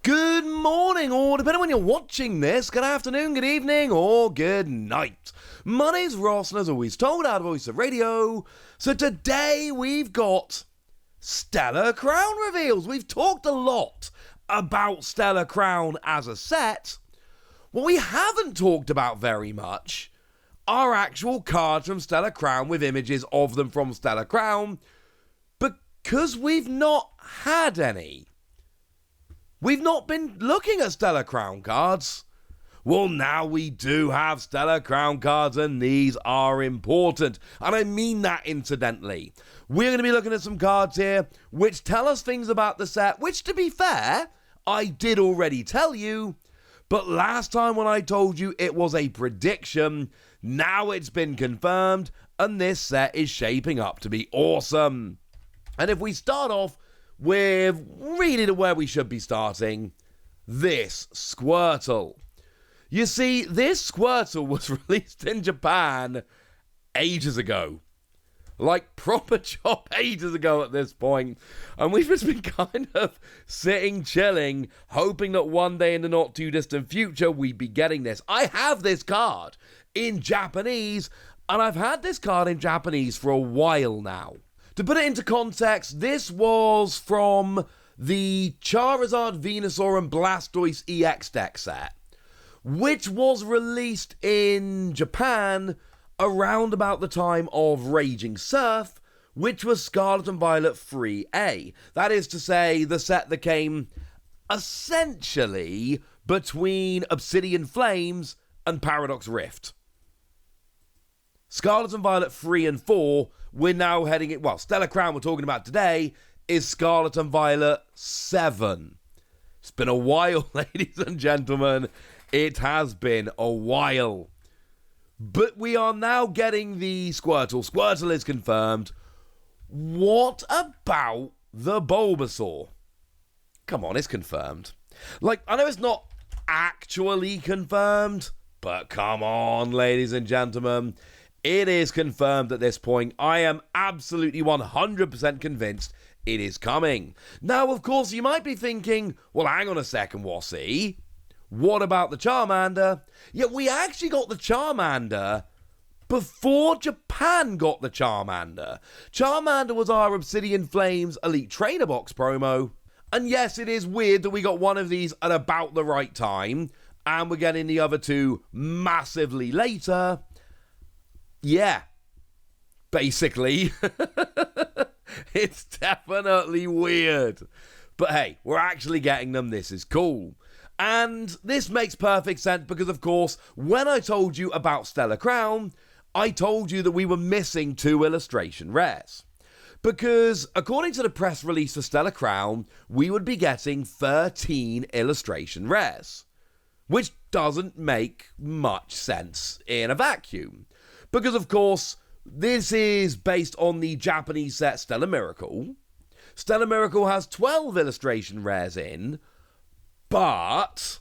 Good morning, or depending on when you're watching this, good afternoon, good evening, or good night. My name's Ross, and as always, told our voice of radio. So today we've got Stellar Crown reveals. We've talked a lot about Stellar Crown as a set. What we haven't talked about very much are actual cards from Stellar Crown with images of them from Stellar Crown, because we've not had any. We've not been looking at Stellar Crown cards. Well, now we do have Stellar Crown cards, and these are important. And I mean that incidentally. We're going to be looking at some cards here which tell us things about the set, which, to be fair, I did already tell you. But last time when I told you it was a prediction, now it's been confirmed, and this set is shaping up to be awesome. And if we start off with really where we should be starting, this Squirtle. You see, this Squirtle was released in Japan ages ago. Like, proper chop ages ago at this point. And we've just been kind of sitting, chilling, hoping that one day in the not too distant future we'd be getting this. I have this card in Japanese, and I've had this card in Japanese for a while now. To put it into context, this was from the Charizard, Venusaur, and Blastoise EX deck set, which was released in Japan around about the time of Raging Surf, which was Scarlet and Violet 3A. That is to say, the set that came essentially between Obsidian Flames and Paradox Rift. Scarlet and Violet 3 and 4, we're now heading it. Well, Stellar Crown we're talking about today is Scarlet and Violet 7. It's been a while, ladies and gentlemen. It has been a while. But we are now getting the Squirtle. Squirtle is confirmed. What about the Bulbasaur? Come on, it's confirmed. Like, I know it's not actually confirmed, but come on, ladies and gentlemen. It is confirmed at this point. I am absolutely 100% convinced it is coming. Now, of course, you might be thinking, well, hang on a second, Wassy. What about the Charmander? Yeah, we actually got the Charmander before Japan got the Charmander. Charmander was our Obsidian Flames Elite Trainer Box promo. And yes, it is weird that we got one of these at about the right time, and we're getting the other two massively later. Yeah, basically. It's definitely weird. But hey, we're actually getting them. This is cool. And this makes perfect sense because, of course, when I told you about Stellar Crown, I told you that we were missing 2 illustration rares. Because, according to the press release for Stellar Crown, we would be getting 13 illustration rares. Which doesn't make much sense in a vacuum. Because, of course, this is based on the Japanese set Stellar Miracle. Stellar Miracle has 12 illustration rares in, but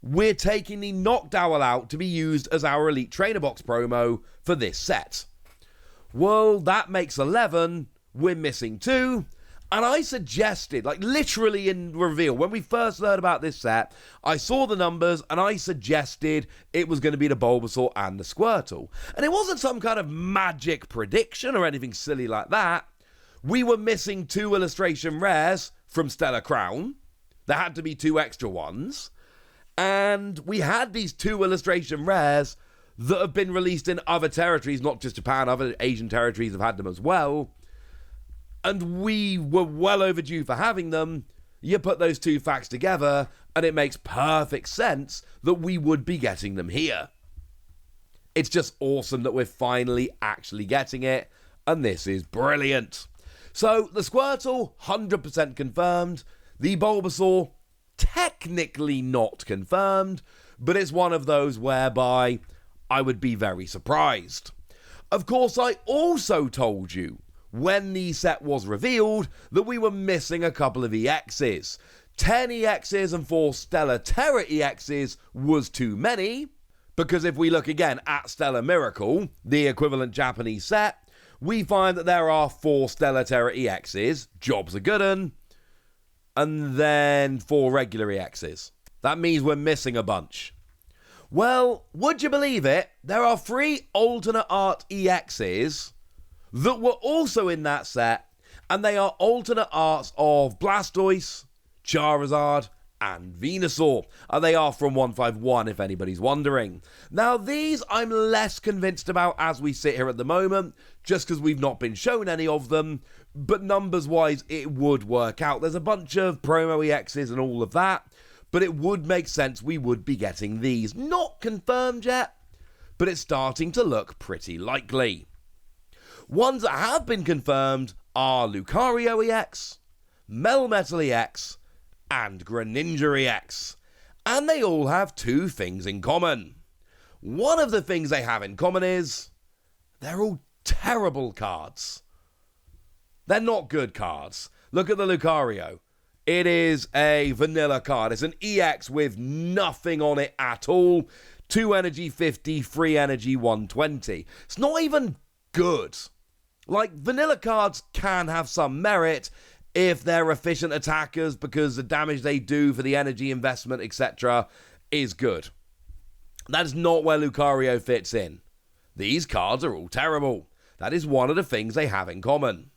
we're taking the Noctowl out to be used as our Elite Trainer Box promo for this set. Well, that makes 11. We're missing 2. And I suggested, like literally in reveal, when we first learned about this set, I saw the numbers and I suggested it was going to be the Bulbasaur and the Squirtle. And it wasn't some kind of magic prediction or anything silly like that. We were missing 2 illustration rares from Stellar Crown. There had to be 2 extra ones. And we had these 2 illustration rares that have been released in other territories, not just Japan, other Asian territories have had them as well. And we were well overdue for having them. You put those 2 facts together, and it makes perfect sense that we would be getting them here. It's just awesome that we're finally actually getting it, and this is brilliant. So, the Squirtle, 100% confirmed. The Bulbasaur, technically not confirmed, but it's one of those whereby I would be very surprised. Of course, I also told you, when the set was revealed, that we were missing a couple of EXs. 10 EXs and 4 Stellar Terra EXs was too many, because if we look again at Stellar Miracle, the equivalent Japanese set, we find that there are 4 Stellar Terra EXs, job's a good un, and then 4 regular EXs. That means we're missing a bunch. Well, would you believe it? There are 3 alternate art EXs that were also in that set, and they are alternate arts of Blastoise, Charizard, and Venusaur. And they are from 151, if anybody's wondering. Now, these I'm less convinced about as we sit here at the moment, just because we've not been shown any of them, but numbers-wise, it would work out. There's a bunch of promo EXs and all of that, but it would make sense we would be getting these. Not confirmed yet, but it's starting to look pretty likely. Ones that have been confirmed are Lucario EX, Melmetal EX, and Greninja EX. And they all have 2 things in common. One of the things they have in common is they're all terrible cards. They're not good cards. Look at the Lucario. It is a vanilla card. It's an EX with nothing on it at all. 2 energy 50, 3 energy 120. It's not even good. Like, vanilla cards can have some merit if they're efficient attackers because the damage they do for the energy investment, etc., is good. That is not where Lucario fits in. These cards are all terrible. That is one of the things they have in common.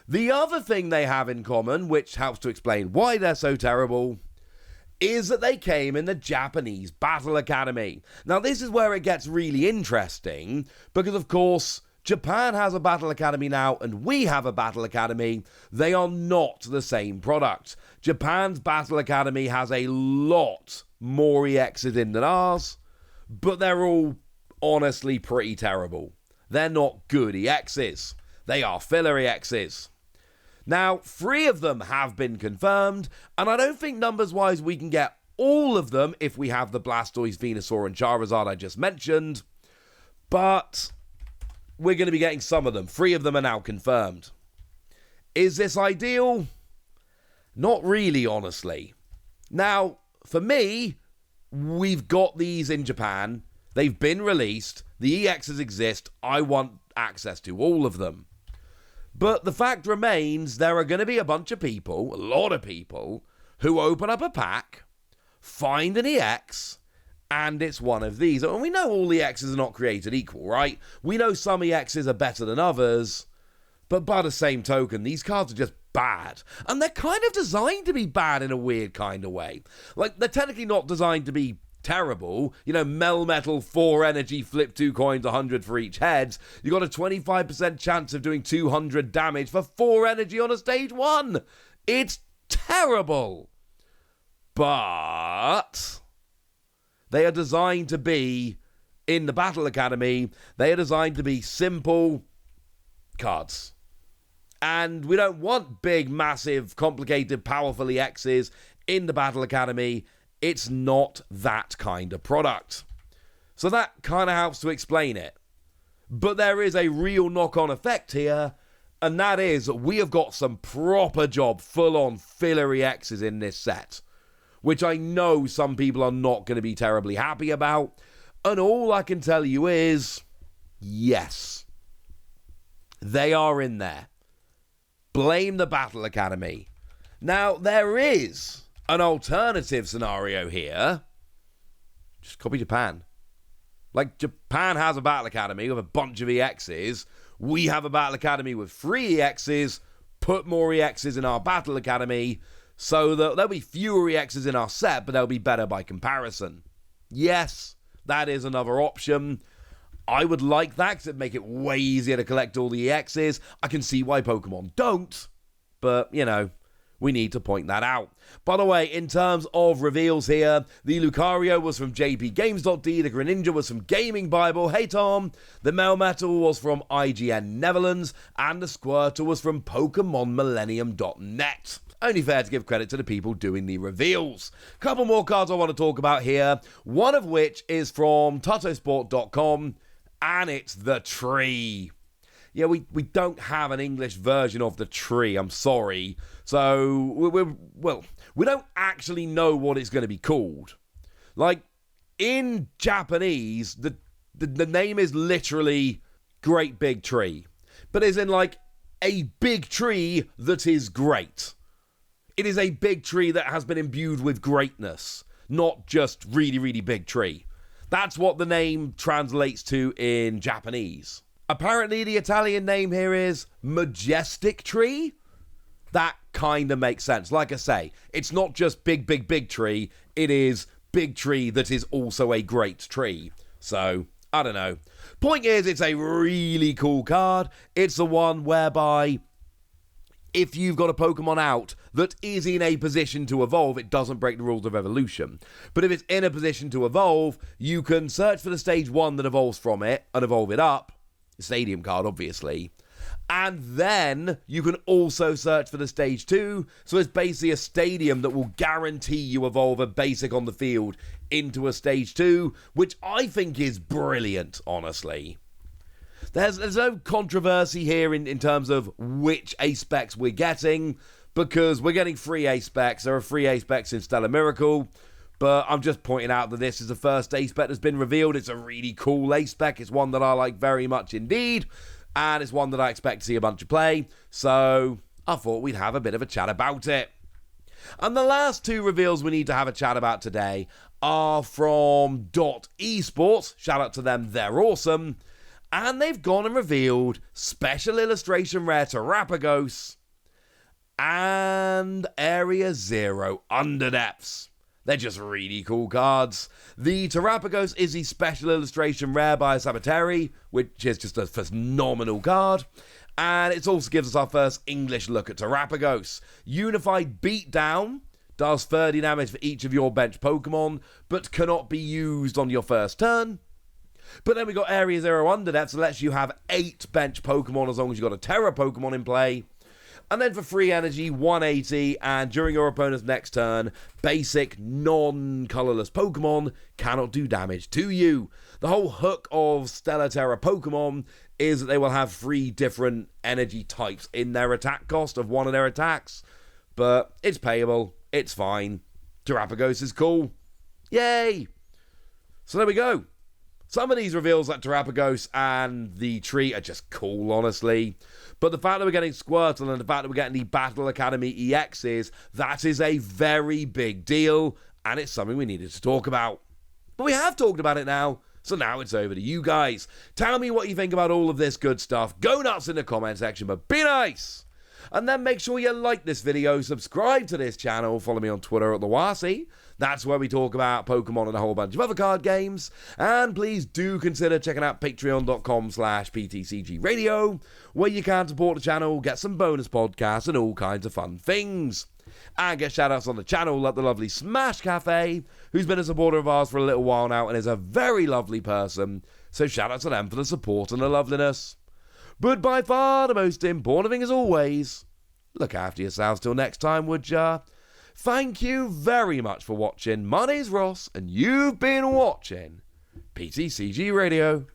The other thing they have in common, which helps to explain why they're so terrible, is that they came in the Japanese Battle Academy. Now, this is where it gets really interesting, because, of course, Japan has a Battle Academy now, and we have a Battle Academy. They are not the same product. Japan's Battle Academy has a lot more EXs in than ours, but they're all honestly pretty terrible. They're not good EXs. They are filler EXs. Now, 3 of them have been confirmed, and I don't think numbers-wise we can get all of them if we have the Blastoise, Venusaur, and Charizard I just mentioned, but we're going to be getting some of them. 3 of them are now confirmed. Is this ideal? Not really, honestly. Now, for me, we've got these in Japan. They've been released. The EXs exist. I want access to all of them. But the fact remains, there are going to be a bunch of people, a lot of people, who open up a pack, find an EX, and it's one of these. And we know all EXs are not created equal, right? We know some EXs are better than others, but by the same token, these cards are just bad. And they're kind of designed to be bad in a weird kind of way. Like, they're technically not designed to be terrible. You know, Melmetal, 4 energy, flip 2 coins, 100 for each head. You got a 25% chance of doing 200 damage for 4 energy on a stage 1. It's terrible. But they are designed to be, in the Battle Academy, they are designed to be simple cards. And we don't want big, massive, complicated, powerful EXs in the Battle Academy. It's not that kind of product. So that kind of helps to explain it. But there is a real knock-on effect here, and that is we have got some proper job, full-on filler EXs in this set, which I know some people are not going to be terribly happy about. And all I can tell you is, yes, they are in there. Blame the Battle Academy. Now, there is an alternative scenario here. Just copy Japan. Like, Japan has a Battle Academy with a bunch of EXs. We have a Battle Academy with 3 EXs. Put more EXs in our Battle Academy so that there'll be fewer EXs in our set, but they'll be better by comparison. Yes, that is another option. I would like that because it'd make it way easier to collect all the EXs. I can see why Pokemon don't, but, you know, we need to point that out. By the way, in terms of reveals here, the Lucario was from jpgames.d, the Greninja was from Gaming Bible, hey Tom, the Melmetal was from IGN Netherlands, and the Squirtle was from PokemonMillennium.net. Only fair to give credit to the people doing the reveals. Couple more cards I want to talk about here, one of which is from Tuttosport.com, and it's the tree. Yeah, we don't have an English version of the tree, I'm sorry. So, we don't actually know what it's going to be called. Like, in Japanese, the name is literally Great Big Tree. But as in, like, a big tree that is great. It is a big tree that has been imbued with greatness, not just really, really big tree. That's what the name translates to in Japanese. Apparently, the Italian name here is majestic tree. That kind of makes sense. Like I say, it's not just big, big, big tree. It is big tree that is also a great tree. So, I don't know. Point is, it's a really cool card. It's the one whereby if you've got a Pokemon out that is in a position to evolve, it doesn't break the rules of evolution. But if it's in a position to evolve, you can search for the stage 1 that evolves from it and evolve it up. Stadium card, obviously. And then you can also search for the stage 2. So it's basically a stadium that will guarantee you evolve a basic on the field into a stage 2, which I think is brilliant, honestly. There's no controversy here in terms of which A-Specs we're getting, because we're getting 3 A-Specs. There are 3 A-Specs in Stellar Miracle, but I'm just pointing out that this is the first A-Spec that's been revealed. It's a really cool A-Spec. It's one that I like very much indeed, and it's one that I expect to see a bunch of play, so I thought we'd have a bit of a chat about it. And the last 2 reveals we need to have a chat about today are from Esports. Shout out to them, they're awesome. And they've gone and revealed Special Illustration Rare Terrapagos and Area Zero Underdepths. They're just really cool cards. The Terrapagos is the Special Illustration Rare by Sabateri, which is just a phenomenal card. And it also gives us our first English look at Terrapagos. Unified Beatdown does 30 damage for each of your bench Pokemon, but cannot be used on your first turn. But then we got Area Zero Underdepths, that lets you have 8 bench Pokemon as long as you've got a Terra Pokemon in play. And then for free energy, 180, and during your opponent's next turn, basic non-colorless Pokemon cannot do damage to you. The whole hook of Stellar Terra Pokemon is that they will have 3 different energy types in their attack cost of one of their attacks. But it's payable, it's fine. Terrapagos is cool. Yay! So there we go. Some of these reveals like Terrapagos and the tree are just cool, honestly. But the fact that we're getting Squirtle and the fact that we're getting the Battle Academy EXs, that is a very big deal, and it's something we needed to talk about. But we have talked about it now, so now it's over to you guys. Tell me what you think about all of this good stuff. Go nuts in the comment section, but be nice! And then make sure you like this video, subscribe to this channel, follow me on Twitter at TheWasi. That's where we talk about Pokemon and a whole bunch of other card games. And please do consider checking out patreon.com/PTCG Radio, where you can support the channel, get some bonus podcasts, and all kinds of fun things. And get shoutouts on the channel like the lovely Smash Cafe, who's been a supporter of ours for a little while now and is a very lovely person. So shout out to them for the support and the loveliness. But by far the most important thing as always, look after yourselves till next time, would ya? Thank you very much for watching. My name's Ross, and you've been watching PTCG Radio.